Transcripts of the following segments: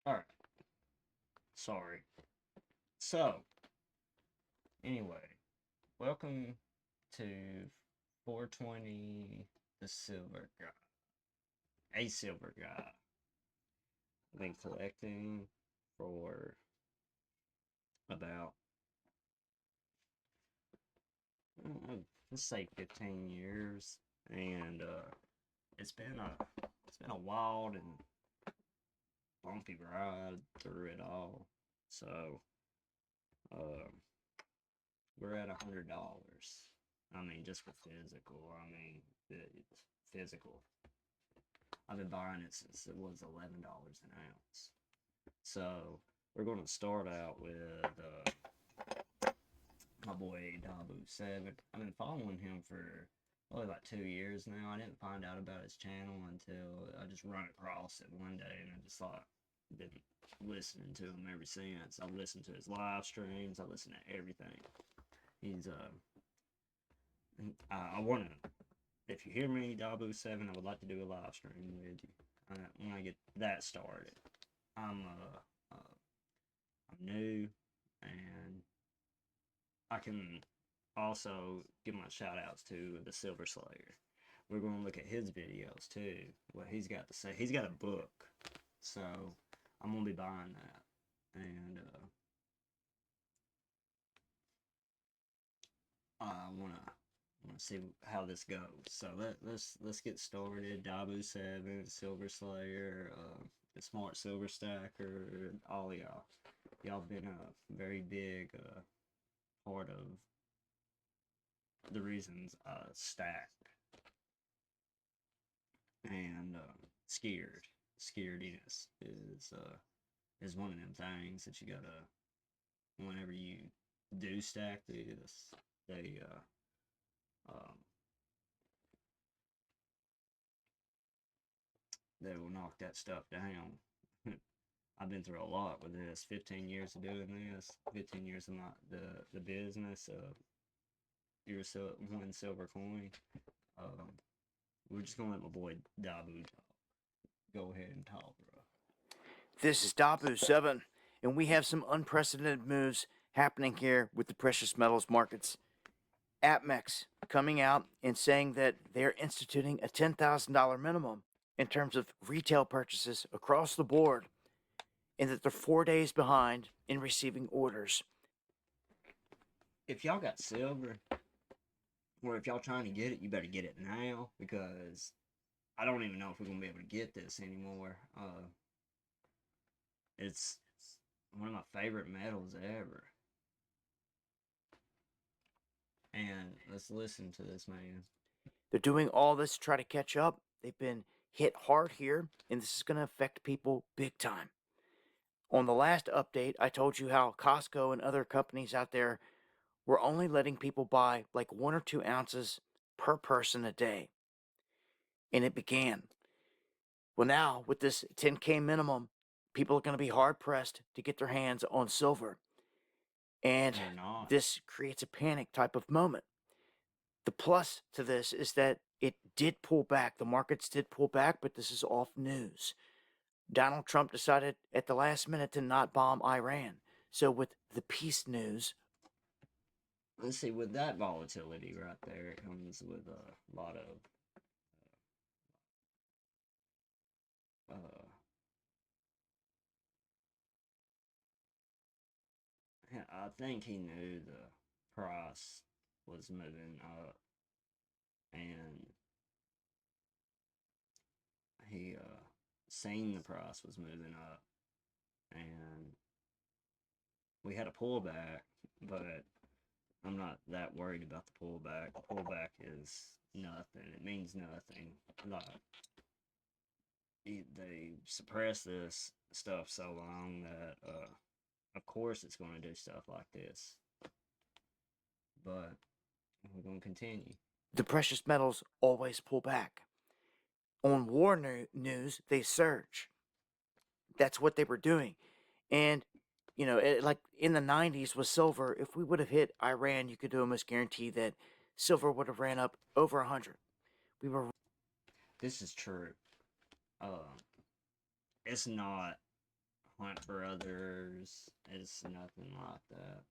Alright, sorry. So, anyway, welcome to 420 the Silver Guy. A Silver Guy. I've been collecting for about, let's say 15 years. And, it's been a wild and bumpy ride through it all. So, um, we're at $100. I mean, just for physical. I mean, it's physical. I've been buying it since it was $11 an ounce. So we're going to start out with my boy Dabu7. I've been following him for probably like 2 years now. I didn't find out about his channel until I just run across it one day, and I just thought been listening to him ever since. I've listened to his live streams. I listen to everything. He's I want to. If you hear me, Dabu7, I would like to do a live stream with you. When I get that started. I'm I'm new, and I can also give my shout outs to the Silver Slayer. We're going to look at his videos too, what he's got to say. He's got a book, so I'm going to be buying that, and I want to see how this goes. So let's get started. Dabu7, Silver Slayer, the Smart Silver Stacker, all y'all. Y'all been a very big part of the reasons stack and scarediness is one of them things that you gotta, whenever you do stack this, they um, they will knock that stuff down. I've been through a lot with this. 15 years of doing this. 15 years of the business of your one silver coin. Um, we're just gonna let my boy Dabu go ahead and talk, bro. This is Dabu7, and we have some unprecedented moves happening here with the precious metals markets. APMEX coming out and saying that they're instituting a $10,000 minimum in terms of retail purchases across the board, and that they're 4 days behind in receiving orders. If y'all got silver, or if y'all trying to get it, you better get it now, because I don't even know if we're gonna be able to get this anymore. It's one of my favorite metals ever. And let's listen to this man. They're doing all this to try to catch up. They've been hit hard here, and this is going to affect people big time. On the last update, I told you how Costco and other companies out there were only letting people buy like 1 or 2 ounces per person a day. And it began. Well, now with this 10K minimum, people are going to be hard pressed to get their hands on silver. And They're not. this creates a panic type of moment. The plus to this is that it did pull back. The markets did pull back, but this is off news. Donald Trump decided at the last minute to not bomb Iran. So, with the peace news, Let's see, with that volatility right there, it comes with a lot of uh, I think he knew the price was moving up, and he seen the price was moving up, and we had a pullback, but I'm not that worried about the pullback. The pullback is nothing. It means nothing. Like they suppress this stuff so long that of course it's going to do stuff like this. But we're going to continue. the precious metals always pull back. On war news, they surge. That's what they were doing. And, like in the 90s with silver, if we would have hit Iran, you could almost guarantee that silver would have ran up over 100. We were This is true. Uh, it's not hunt for others. It's nothing like that.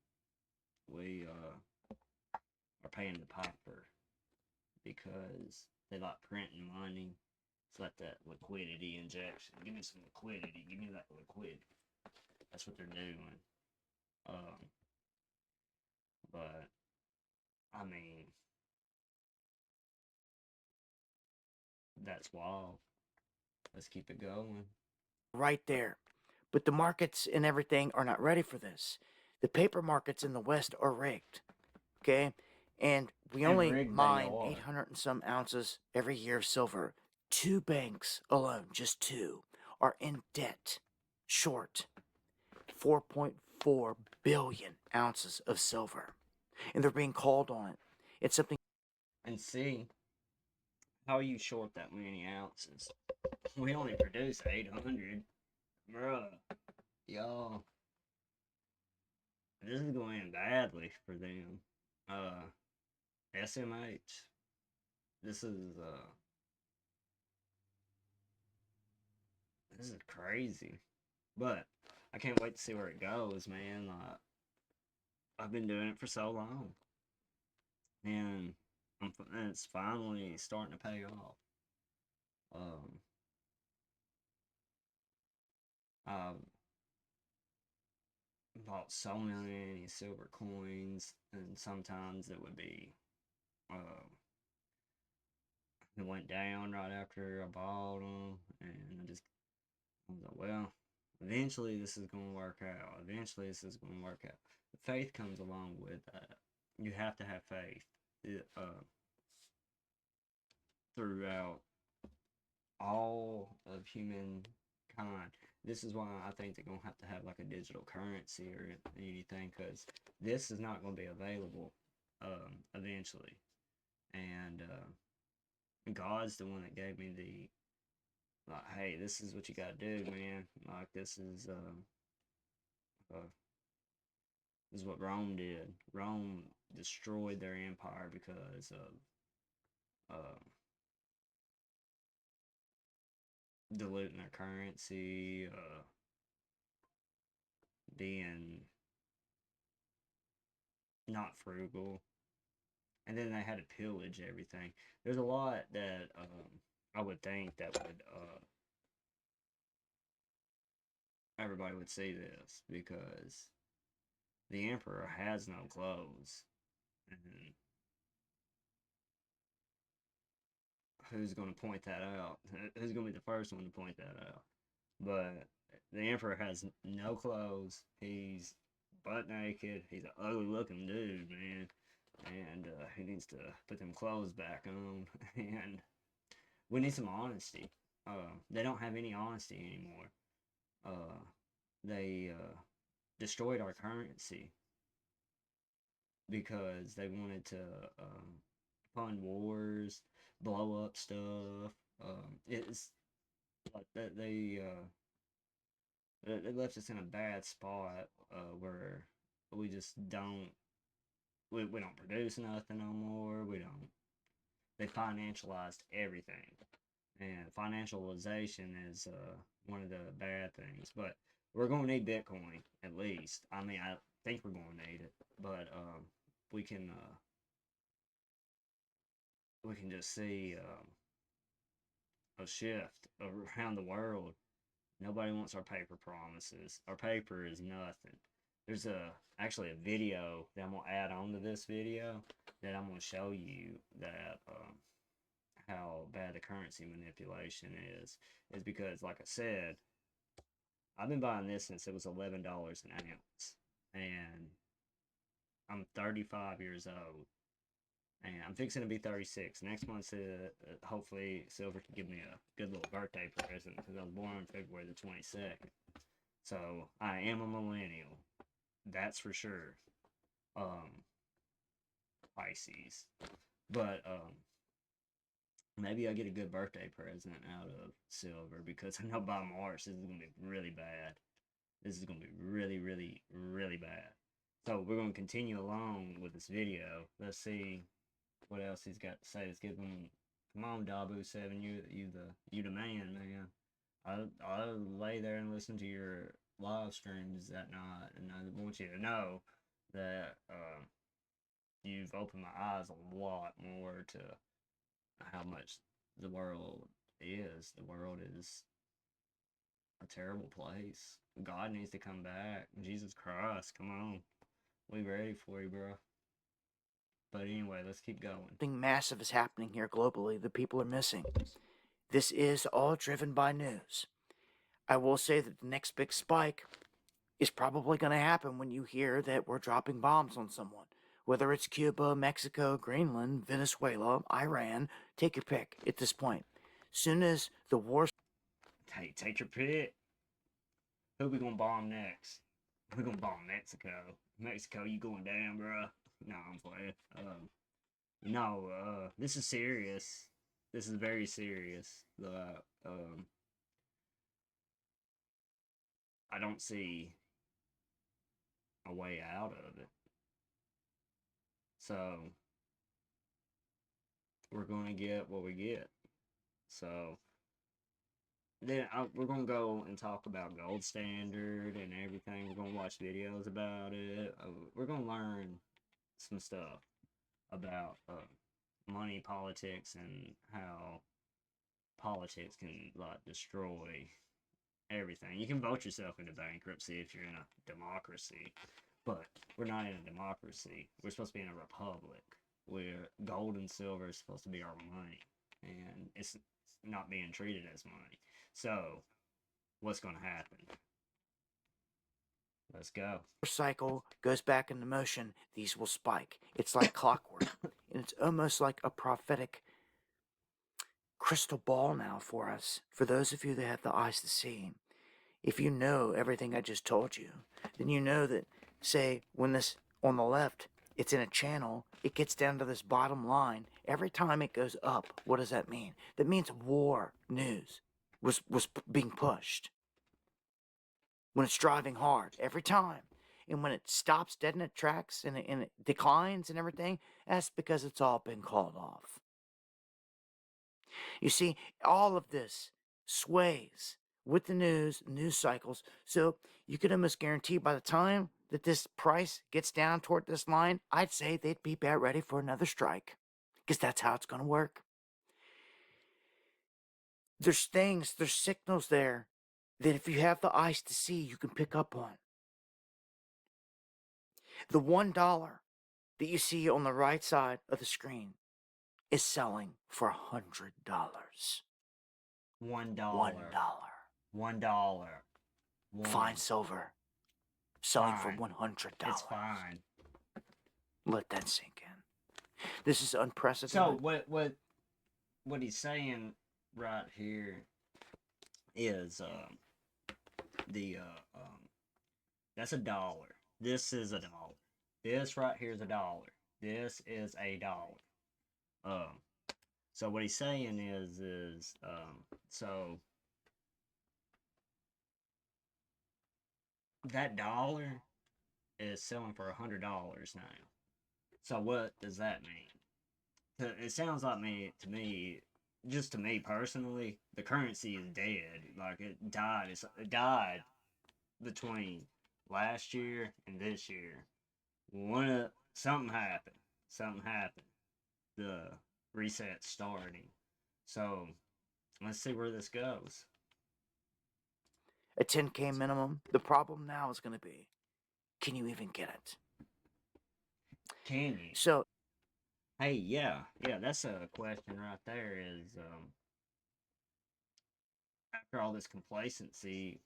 We are paying the piper because they like printing money. It's like that liquidity injection. Give me some liquidity. Give me that liquidity. That's what they're doing. But I mean, that's wild. Let's keep it going. Right there. But the markets and everything are not ready for this. The paper markets in the West are rigged. Okay? And we And only rigged they mine are. 800 and some ounces every year of silver. 2 banks alone, just 2, are in debt, short 4.4 billion ounces of silver. And they're being called on it. It's something. And see, how are you short that many ounces? We only produce 800. Bruh. Y'all. This is going badly for them. SMH. This is this is crazy. But I can't wait to see where it goes, man. I've been doing it for so long. And it's finally starting to pay off. I've bought so many silver coins, and sometimes it would be, it went down right after I bought them, and I was like, well, eventually this is going to work out. Eventually this is going to work out. The faith comes along with that. You have to have faith throughout all of humankind. This is why I think they're going to have like a digital currency or anything, because this is not going to be available eventually. And God's the one that gave me the, like, hey, this is what you got to do, man. Like, this is what Rome did. Rome destroyed their empire because of diluting their currency, being not frugal, and then they had to pillage everything. There's a lot that I would think that would everybody would see this, because the emperor has no clothes, and who's going to point that out? Who's going to be the first one to point that out? But the emperor has no clothes. He's butt naked. He's an ugly looking dude, man. And he needs to put them clothes back on. And we need some honesty. They don't have any honesty anymore. They destroyed our currency because they wanted to fund wars, blow up stuff. It's like that they left us in a bad spot where we just we don't produce nothing no more. We don't. They financialized everything, and financialization is one of the bad things. But we're gonna need Bitcoin at least. I mean, I think we're gonna need it, but we can we can just see a shift around the world. Nobody wants our paper promises. Our paper is nothing. There's actually a video that I'm gonna add on to this video that I'm gonna show you that how bad the currency manipulation is because, like I said, I've been buying this since it was $11 an ounce, and I'm 35 years old, and I'm fixing to be 36. Next month, hopefully, Silver can give me a good little birthday present because I was born on February the 22nd. So I am a millennial, that's for sure. Pisces, but maybe I'll get a good birthday present out of Silver, because I know by March this is gonna be really bad. This is gonna be really, really, really bad. So we're gonna continue along with this video. Let's see what else he's got to say. Let's give him. Come on, Dabu7, you the man, man. I'll lay there and listen to your live streams that night, and I want you to know that you've opened my eyes a lot more to how much the world is. The world is a terrible place. God needs to come back. Jesus Christ, come on. We ready for you, bro. But anyway, let's keep going. Something massive is happening here globally that people are missing. This is all driven by news. I will say that the next big spike is probably going to happen when you hear that we're dropping bombs on someone. Whether it's Cuba, Mexico, Greenland, Venezuela, Iran, take your pick at this point. Soon as the war... Hey, take your pick. Who we gonna bomb next? We're gonna bomb Mexico. Mexico, you going down, bro? No, I'm playing. This is serious. This is very serious. I don't see a way out of it. So we're gonna get what we get. So then we're gonna go and talk about gold standard and everything. We're gonna watch videos about it. We're gonna learn some stuff about money, politics, and how politics can like destroy everything. You can vote yourself into bankruptcy if you're in a democracy, but we're not in a democracy. We're supposed to be in a republic where gold and silver is supposed to be our money, and it's not being treated as money. So, what's going to happen? Let's go. cycle goes back into motion, these will spike. It's like clockwork. And it's almost like a prophetic crystal ball now for us. For those of you that have the eyes to see, if you know everything I just told you, then you know that, say, when this on the left, it's in a channel, it gets down to this bottom line. Every time it goes up, what does that mean? That means war news was being pushed. When it's driving hard, every time. And when it stops dead in its tracks and it declines and everything, that's because it's all been called off. You see, all of this sways with the news cycles. So you could almost guarantee by the time that this price gets down toward this line, I'd say they'd be about ready for another strike. Because that's how it's going to work. There's signals there that if you have the eyes to see, you can pick up on. The $1 that you see on the right side of the screen is selling for $100. $1. $1. Fine silver selling Fine. for $100. It's fine. Let that sink in. This is unprecedented. So what he's saying right here is that's $1. This is $1. This right here is $1. This is $1. So what he's saying is so that dollar is selling for $100 now. So what does that mean? It sounds like to me, just to me personally, the currency is dead. Like it died. It died between last year and this year. Something happened. Something happened. The reset's starting. So let's see where this goes. A 10K minimum. The problem now is going to be, can you even get it? Can you? So, hey, yeah, that's a question right there. Is after all this complacency,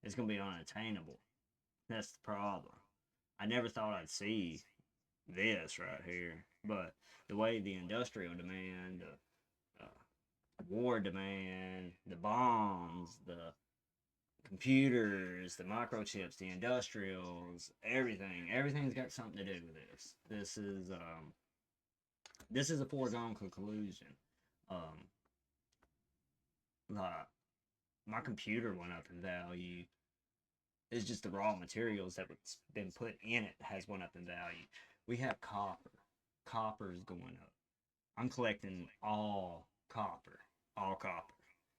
it's gonna be unattainable. That's the problem. I never thought I'd see this right here, but the way the industrial demand, war demand, the bombs, the computers, the microchips, the industrials, everything's got something to do with this. This is a foregone conclusion. Like my computer went up in value. It's just the raw materials that has been put in it has went up in value. We have copper. Copper is going up. I'm collecting all copper. All copper.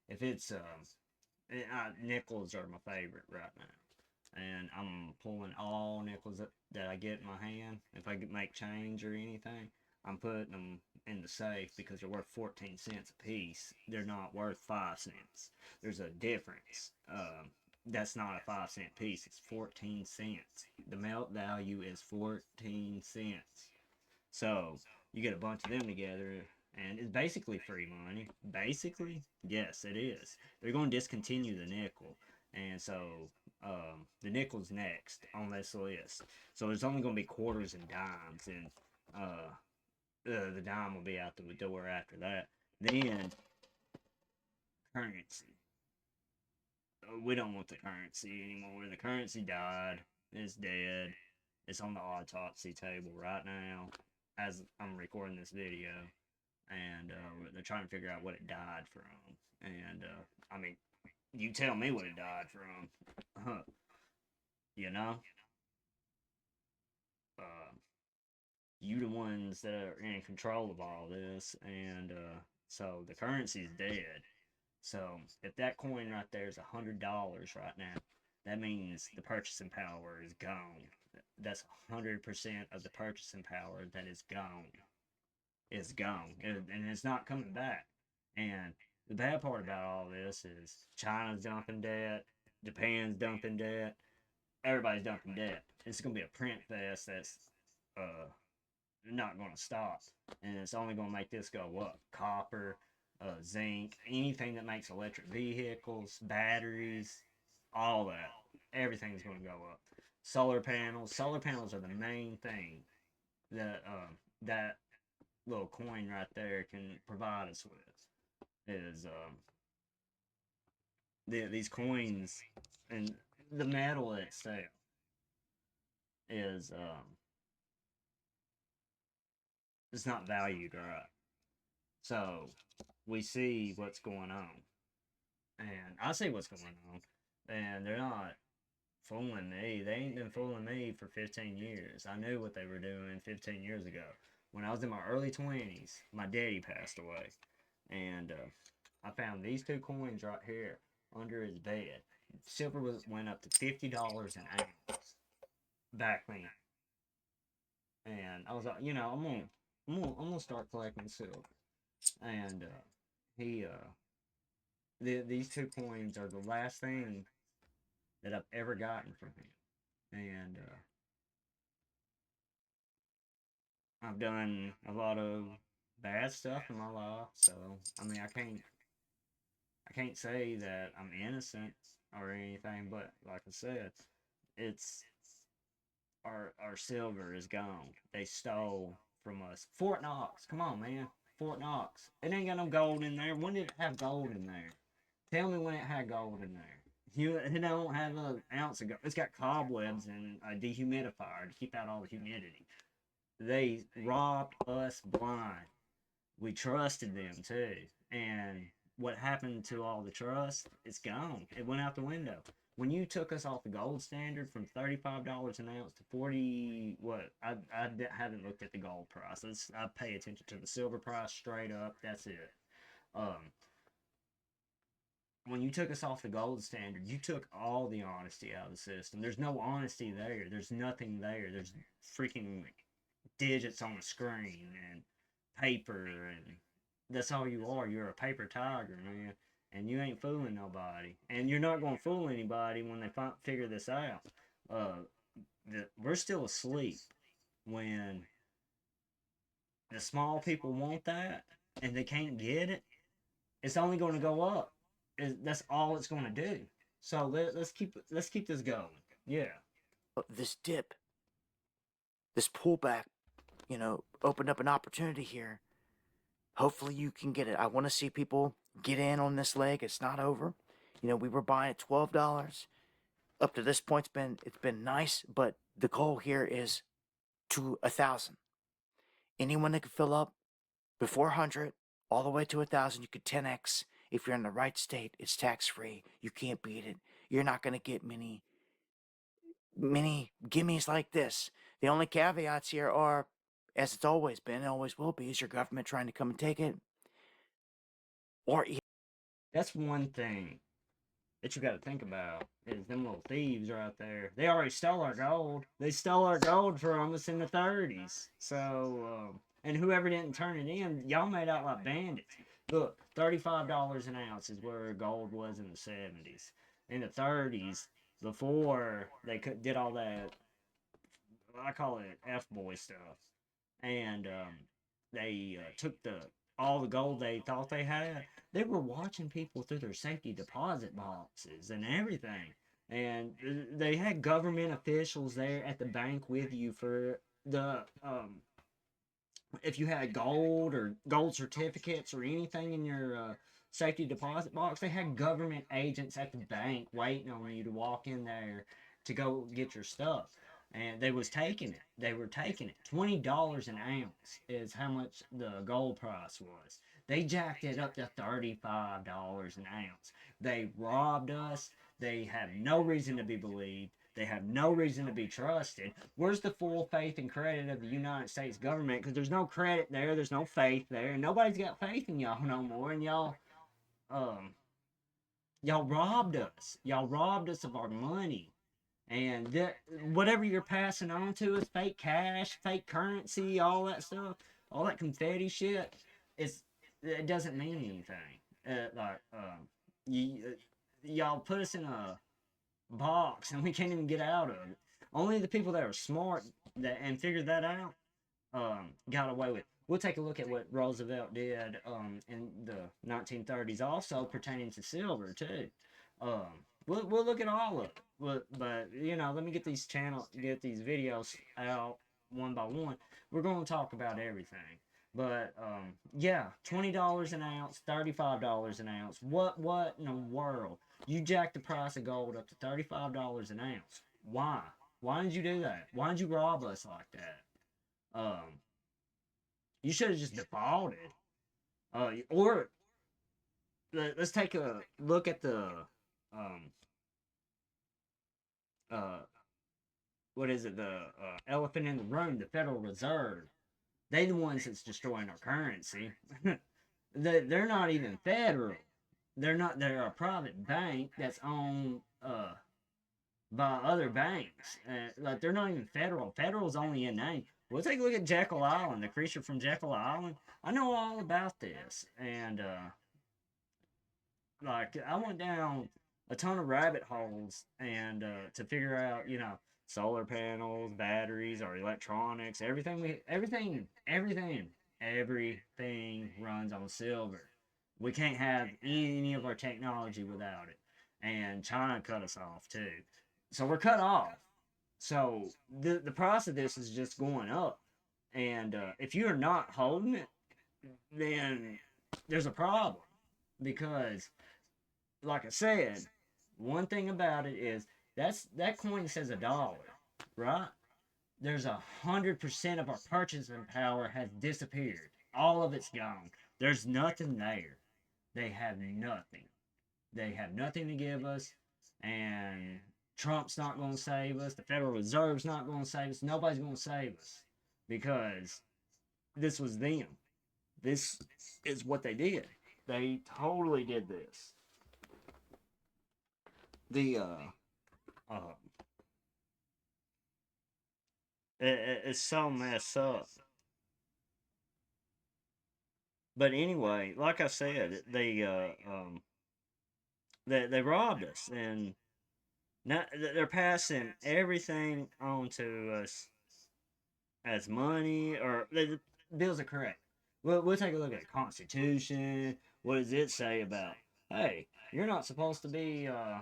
If it's Nickels are my favorite right now, and I'm pulling all nickels that I get in my hand. If I make change or anything, I'm putting them in the safe because they're worth 14 cents a piece. They're not worth 5 cents. There's a difference. That's not a 5 cent piece. It's 14 cents. The melt value is 14 cents. So you get a bunch of them together, and it's basically free money. Basically, yes, it is. They're going to discontinue the nickel, and so the nickel's next on this list. So there's only going to be quarters and dimes, and the dime will be out the door after that. Then currency. We don't want the currency anymore. The currency died. It's dead. It's on the autopsy table right now as I'm recording this video, and they're trying to figure out what it died from. And I mean, you tell me what it died from, you know. You the ones that are in control of all this, and so the currency's dead. So if that coin right there is $100 right now, that means the purchasing power is gone. That's 100% of the purchasing power that is gone. It's gone, and it's not coming back. And the bad part about all this is China's dumping debt, Japan's dumping debt, everybody's dumping debt. It's gonna be a print fest that's uh not gonna stop, and it's only gonna make this go up. Copper, zinc, anything that makes electric vehicles, batteries, all that, everything's gonna go up. Solar panels. Solar panels are the main thing that that little coin right there can provide us with. Is these coins and the metal itself is it's not valued right. So we see what's going on, and I see what's going on, and they're not fooling me. They ain't been fooling me for 15 years. I knew what they were doing 15 years ago. When I was in my early 20s, my daddy passed away, and I found these two coins right here under his bed. Silver went up to $50 an ounce back then, and I was like, I'm gonna start collecting silver. And he these two coins are the last thing that I've ever gotten from him, and I've done a lot of bad stuff in my life. So I mean, I can't say that I'm innocent or anything, but like I said, it's our silver is gone. They stole from us. Fort Knox, come on, man. Fort Knox. It ain't got no gold in there. When did it have gold in there? Tell me when it had gold in there. It don't have an ounce of gold. It's got cobwebs and a dehumidifier to keep out all the humidity. They robbed us blind. We trusted them too. And what happened to all the trust? It's gone. It went out the window. When you took us off the gold standard from $35 an ounce to 40, what? I haven't looked at the gold price. I pay attention to the silver price straight up. That's it. Um, when you took us off the gold standard, you took all the honesty out of the system. There's no honesty there. There's nothing there. There's freaking digits on the screen and paper, and that's all you are. You're a paper tiger, man, and you ain't fooling nobody, and you're not gonna fool anybody when they figure this out. We're still asleep when the small people want that and they can't get it. It's only going to go up. That's all it's going to do. So let's keep this going. Yeah. This dip, this pullback, opened up an opportunity here. Hopefully you can get it. I want to see people get in on this leg. It's not over. We were buying at $12. Up to this point, it's been nice, but the goal here is to 1,000. Anyone that can fill up before 100, all the way to 1,000, you could 10x. If you're in the right state, it's tax-free. You can't beat it. You're not going to get many gimmies like this. The only caveats here are, as it's always been and always will be, is your government trying to come and take it. Or that's one thing that you got to think about is them little thieves right there. They already stole our gold. They stole our gold from us in the 30s. So, and whoever didn't turn it in, y'all made out like bandits. Look, $35 an ounce is where gold was in the 70s. In the 30s, before they did all that, I call it F boy stuff, and they took all the gold they thought they had. They were watching people through their safety deposit boxes and everything, and they had government officials there at the bank with you for the if you had gold or gold certificates or anything in your safety deposit box. They had government agents at the bank waiting on you to walk in there to go get your stuff, and they was taking it. They were taking it. $20 an ounce is how much the gold price was. They jacked it up to $35 an ounce. They robbed us. They have no reason to be believed. They have no reason to be trusted. Where's the full faith and credit of the United States government? Because there's no credit there. There's no faith there. And nobody's got faith in y'all no more. And um, y'all robbed us. Y'all robbed us of our money. And whatever you're passing on to us, fake cash, fake currency, all that stuff, all that confetti shit, it doesn't mean anything. Y'all put us in a box and we can't even get out of it. Only the people that are smart and figured that out got away with it. We'll take a look at what Roosevelt did in the 1930s, also pertaining to silver too. We'll look at all of it. But let me get these videos out one by one. We're going to talk about everything. But yeah, $20 an ounce, $35 an ounce. What in the world? You jacked the price of gold up to $35 an ounce. Why? Why did you do that? Why did you rob us like that? You should have just defaulted. Or let's take a look at the uh, what is it? The elephant in the room, the Federal Reserve. They the ones that's destroying our currency. They're not even federal. They're not. They're a private bank that's owned by other banks. Like they're not even federal. Federal's only in name. We'll take a look at Jekyll Island, the creature from Jekyll Island. I know all about this, and like I went down a ton of rabbit holes and to figure out, solar panels, batteries, our electronics, everything runs on silver. We can't have any of our technology without it. And China cut us off too. So we're cut off. So the price of this is just going up. And if you're not holding it, then there's a problem. Because, like I said, one thing about it is that coin says $1, right? There's 100% of our purchasing power has disappeared. All of it's gone. There's nothing there. They have nothing. They have nothing to give us, and Trump's not going to save us. The Federal Reserve's not going to save us. Nobody's going to save us because this was them. This is what they did. They totally did this. It's so messed up. But anyway, like I said, they robbed us, and now they're passing everything on to us as money, or the bills are correct. We'll take a look at the Constitution. What does it say about? Hey, you're not supposed to be uh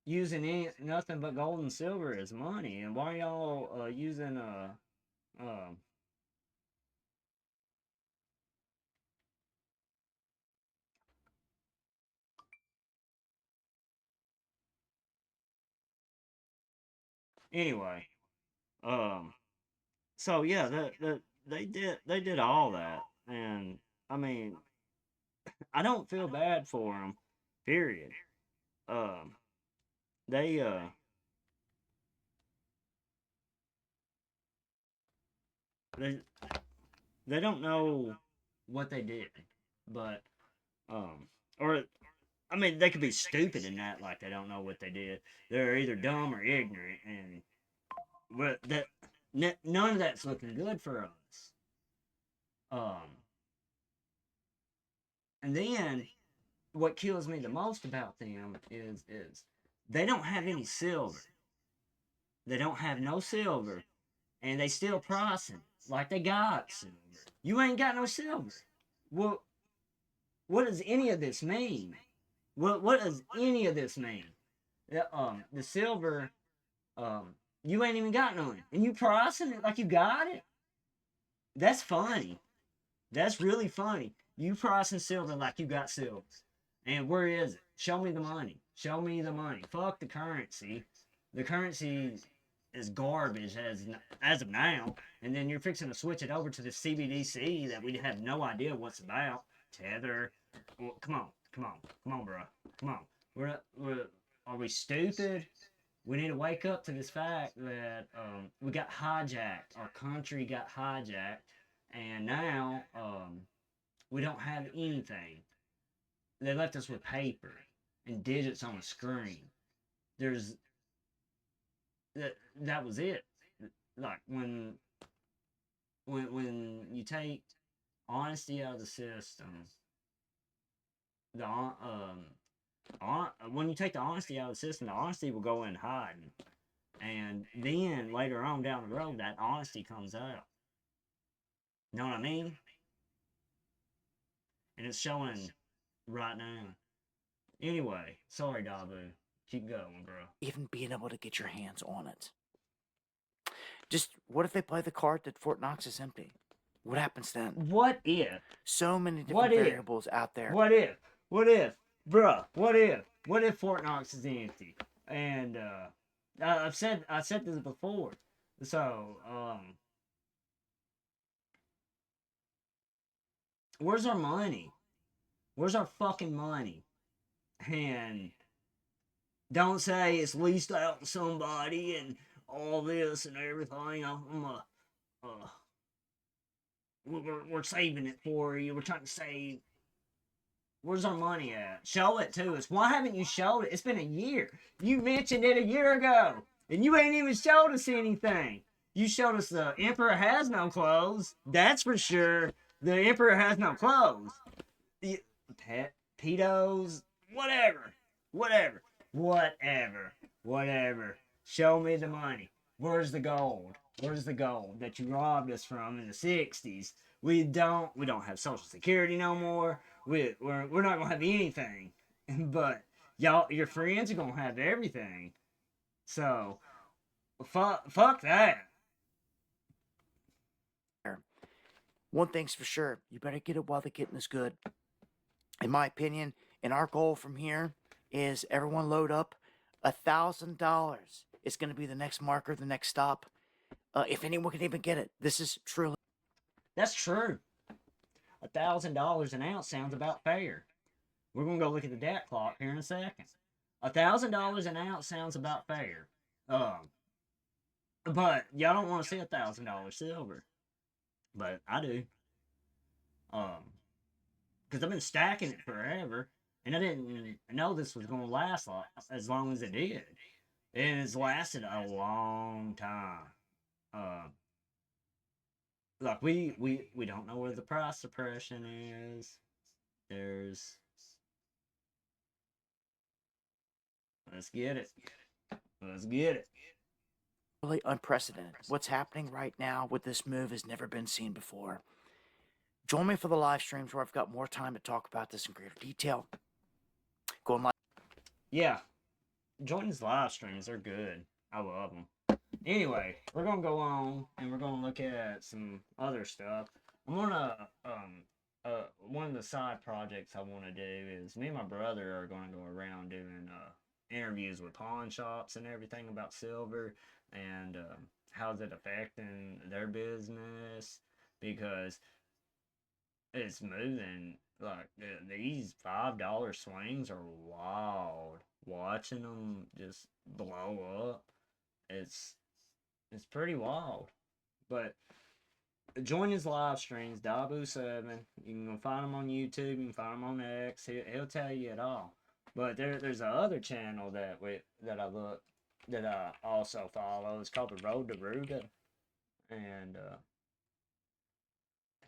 using nothing but gold and silver as money, and why y'all using um anyway, um so yeah, they did all that, and I mean, I don't feel bad for them, period. um they they they don't know what they did, but Or I mean, they could be stupid in that, like they don't know what they did. They're either dumb or ignorant, and but none of that's looking good for us. Um, and then what kills me the most about them is they don't have any silver. They don't have no silver, and they still pricing like they got silver. You ain't got no silver. Well, what does any of this mean? What does any of this mean? The silver, you ain't even got none, and you pricing it like you got it. That's funny. That's really funny. You pricing silver like you got silver, and where is it? Show me the money. Show me the money. Fuck the currency. The currency is garbage as of now, and then you're fixing to switch it over to the CBDC that we have no idea what's about. Tether. Well, come on, bro. Come on. We're are we stupid? We need to wake up to this fact that we got hijacked. Our country got hijacked, and now we don't have anything. They left us with paper and digits on a screen. There's that was it. Like when you take honesty out of the system, the when you take the honesty out of the system, the honesty will go in hiding, and then later on down the road, that honesty comes out. Know what I mean? And it's showing right now. Anyway, sorry, Dabu. Keep going, bro. Even being able to get your hands on it. Just what if they play the card that Fort Knox is empty? What happens then? What if? So many What different if? variables out there. What if? What if? Bruh, what if? What if Fort Knox is empty? And I said this before. So, where's our money? Where's our fucking money? And don't say it's leased out to somebody and all this and everything. We're saving it for you. We're trying to save. Where's our money at? Show it to us. Why haven't you showed it? It's been a year. You mentioned it a year ago, and you ain't even showed us anything. You showed us the Emperor has no clothes. That's for sure. The Emperor has no clothes. The pedos, whatever, whatever. Show me the money. Where's the gold? Where's the gold that you robbed us from in the '60s? We don't have Social Security no more. We're not gonna have anything, but y'all, your friends are gonna have everything. So fuck that. One thing's for sure, you better get it while the getting is good. In my opinion, and our goal from here is everyone load up $1,000. It's going to be the next marker, the next stop. If anyone can even get it, this is truly. That's true. $1,000 an ounce sounds about fair. We're gonna go look at the DAT clock here in a second. $1,000 an ounce sounds about fair. But y'all don't want to see $1,000 silver, but I do. Because I've been stacking it forever, and I didn't know this was gonna last as long as it did, and it's lasted a long time. Like we don't know where the price suppression is. There's let's get it. Let's get it. Really unprecedented. What's happening right now with this move has never been seen before. Join me for the live streams where I've got more time to talk about this in greater detail. Going live. Yeah, join these live streams. They're good. I love them. Anyway, we're gonna go on and we're gonna look at some other stuff. I'm gonna one of the side projects I want to do is me and my brother are gonna go around doing interviews with pawn shops and everything about silver and how's it affecting their business because it's moving like these $5 swings are wild. Watching them just blow up, it's pretty wild. But join his live streams, Dabu7. You can find him on YouTube. You can find him on X. He'll tell you it all. But there's a other channel that I also follow. It's called the Road to Ruga, and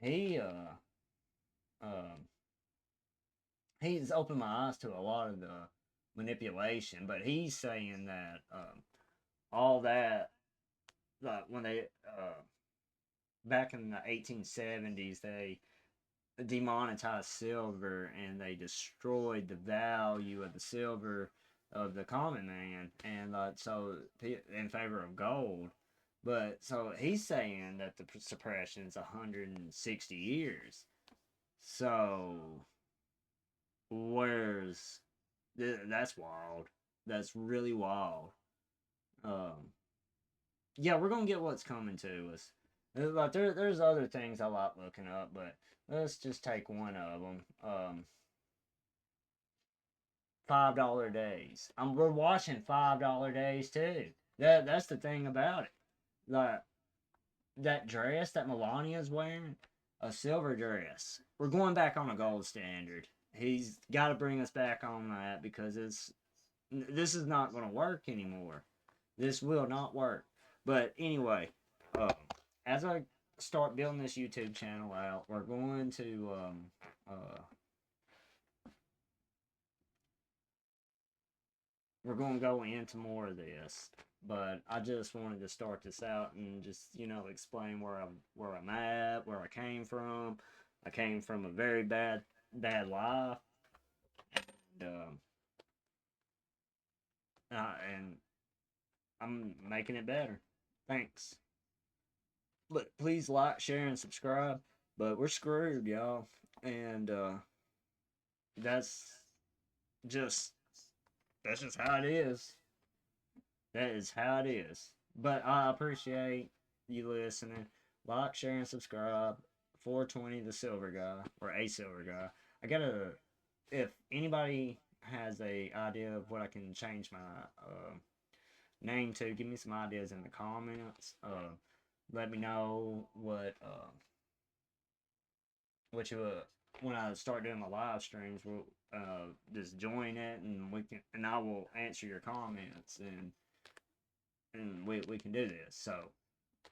he um he's opened my eyes to a lot of the manipulation. But he's saying that all that, like when they back in the 1870s, they demonetized silver and they destroyed the value of the silver of the common man, and so in favor of gold. But so he's saying that the suppression is 160 years. So where's that's wild. That's really wild. Um, yeah, we're gonna get what's coming to us. Like there's other things I like looking up, but let's just take one of them. $5 days. We're watching $5 days too. That's the thing about it. Like that dress that Melania's wearing, a silver dress. We're going back on a gold standard. He's got to bring us back on that because this is not going to work anymore. This will not work. But anyway, as I start building this YouTube channel out, we're going to go into more of this. But I just wanted to start this out and just explain where I'm at, where I came from. I came from a very bad life, and and I'm making it better. Thanks. But please like, share, and subscribe. But we're screwed, y'all, and that's just that's just how it is. That is how it is. But I appreciate you listening. Like, share, and subscribe. 420 the silver guy, or a silver guy. I gotta, if anybody has a idea of what I can change my name to, give me some ideas in the comments. Let me know what you when I start doing my live streams. We'll just join it, and I will answer your comments, and we can do this. So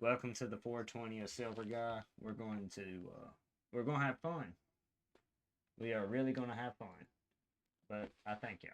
welcome to the 420 a silver guy. We're going to have fun. We are really going to have fun. But I thank y'all.